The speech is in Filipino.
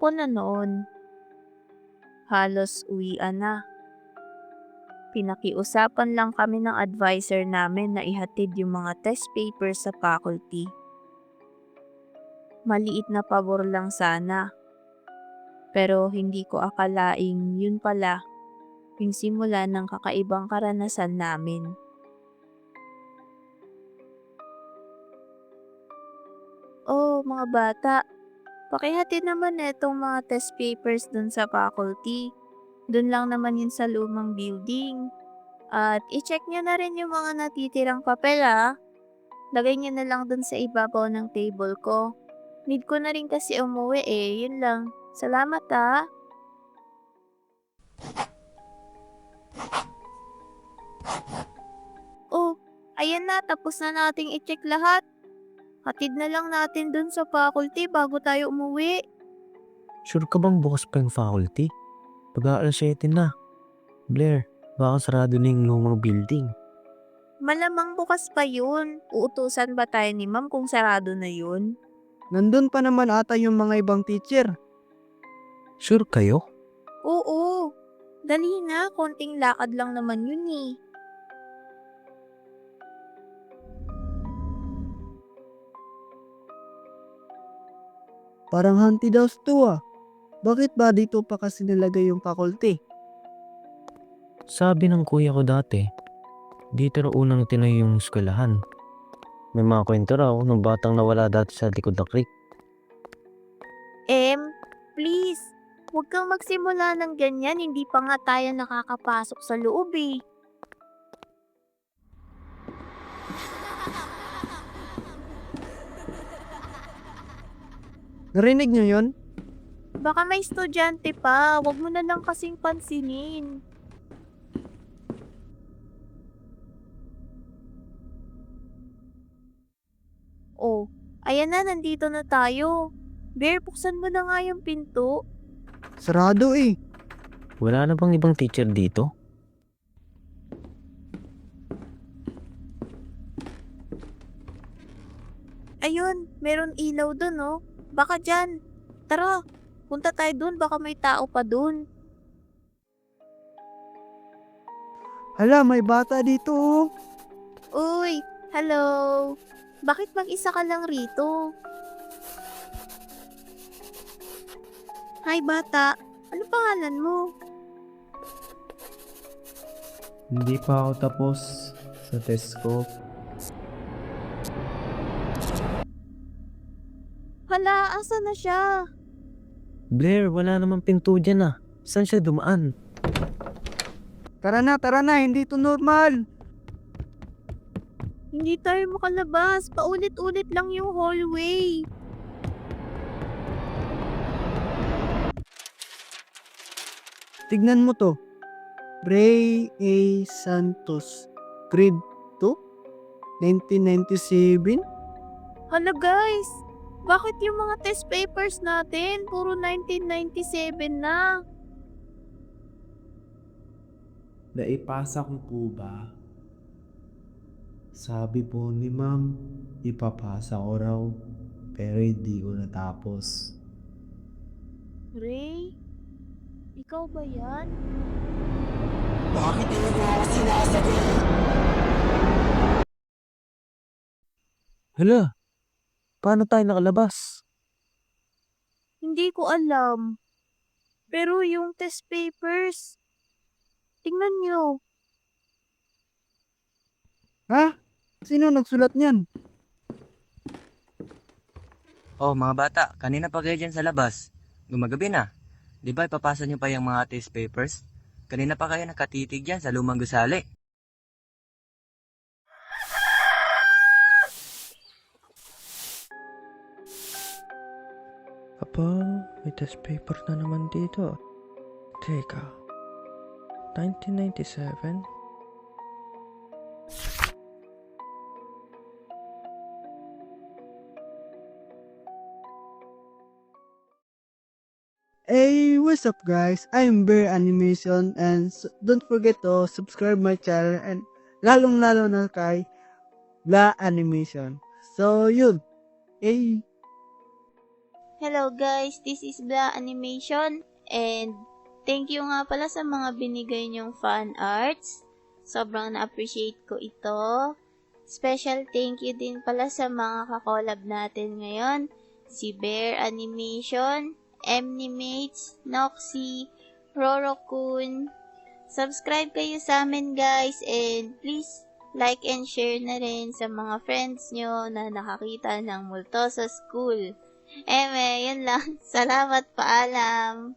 ko na noon. Halos uwian na. Pinakiusapan lang kami ng advisor namin na ihatid yung mga test papers sa faculty. Maliit na pabor lang sana. Pero hindi ko akalaing yun pala yung simula ng kakaibang karanasan namin. Oh, mga bata, pakihatid naman etong mga test papers dun sa faculty. Dun lang naman yun sa lumang building. At i-check nyo na rin yung mga natitirang papel Lagay nyo na lang dun sa ibabaw ng table ko. Need ko na rin kasi umuwi yun lang. Salamat Oh, ayan na, tapos na nating i-check lahat. Hatid na lang natin dun sa faculty bago tayo umuwi. Sure ka bang bukas pa yung faculty? Pag-aalas 7 na. Blair, baka sarado na yung lumang building. Malamang bukas pa yun. Uutusan ba tayo ni ma'am kung sarado na yun? Nandun pa naman ata yung mga ibang teacher. Sure kayo? Oo. Dali na, konting lakad lang naman yun Parang haunted house to Bakit ba dito pa kasi nilagay yung faculty? Sabi ng kuya ko dati, dito raw unang tinayo yung eskwelahan. May mga kwento raw ng batang nawala dati sa likod ng creek. Please, huwag kang magsimula ng ganyan, hindi pa nga tayo nakakapasok sa loob Narinig nyo yun? Baka may estudyante pa, huwag mo na lang kasing pansinin. Oh, ayan na, nandito na tayo. Bear, buksan mo na nga yung pinto. Sarado Wala na bang ibang teacher dito? Ayun, meron ilaw dun Baka dyan. Tara, punta tayo dun, baka may tao pa dun. Hala, may bata dito Uy, hello. Bakit mag-isa ka lang rito? Hi bata, ano pangalan mo? Hindi pa ako tapos sa test ko. Hala, asa na siya? Blair, wala namang pinto dyan Saan siya dumaan? Tara na, hindi to normal. Hindi tayo makalabas, paulit-ulit lang yung hallway. Tignan mo to. Bray A. Santos, grade 2, 1997. Hala guys, bakit yung mga test papers natin puro 1997 na? Naipasa ko po ba? Sabi po ni ma'am, ipapasa ko raw, pero hindi ko natapos. Ray, ikaw ba yan? Bakit hindi mo ako sinasagot? Hala, paano tayo nakalabas? Hindi ko alam. Pero yung test papers, tingnan nyo. Ha? Sino nagsulat niyan? Oh, mga bata, kanina pa kayo dyan sa labas. Gumagabi na. Di ba ipapasa nyo pa yung mga test papers? Kanina pa kayo nakatitig dyan sa lumang gusali. Aba, may test paper na naman dito. Teka, 1997? Hey, what's up guys? I'm Bear Animation and don't forget to subscribe my channel and lalong-lalo na kay Bla Animation. So, yun. Hey. Hello guys, this is Bla Animation and thank you nga pala sa mga binigay niyong fan arts. Sobrang na-appreciate ko ito. Special thank you din pala sa mga kakolab natin ngayon. Si Bear Animation, Mnimates, Noxy, Rorokun. Subscribe kayo sa amin guys and please like and share na rin sa mga friends nyo na nakakita ng multo sa school. Yun lang. Salamat, paalam.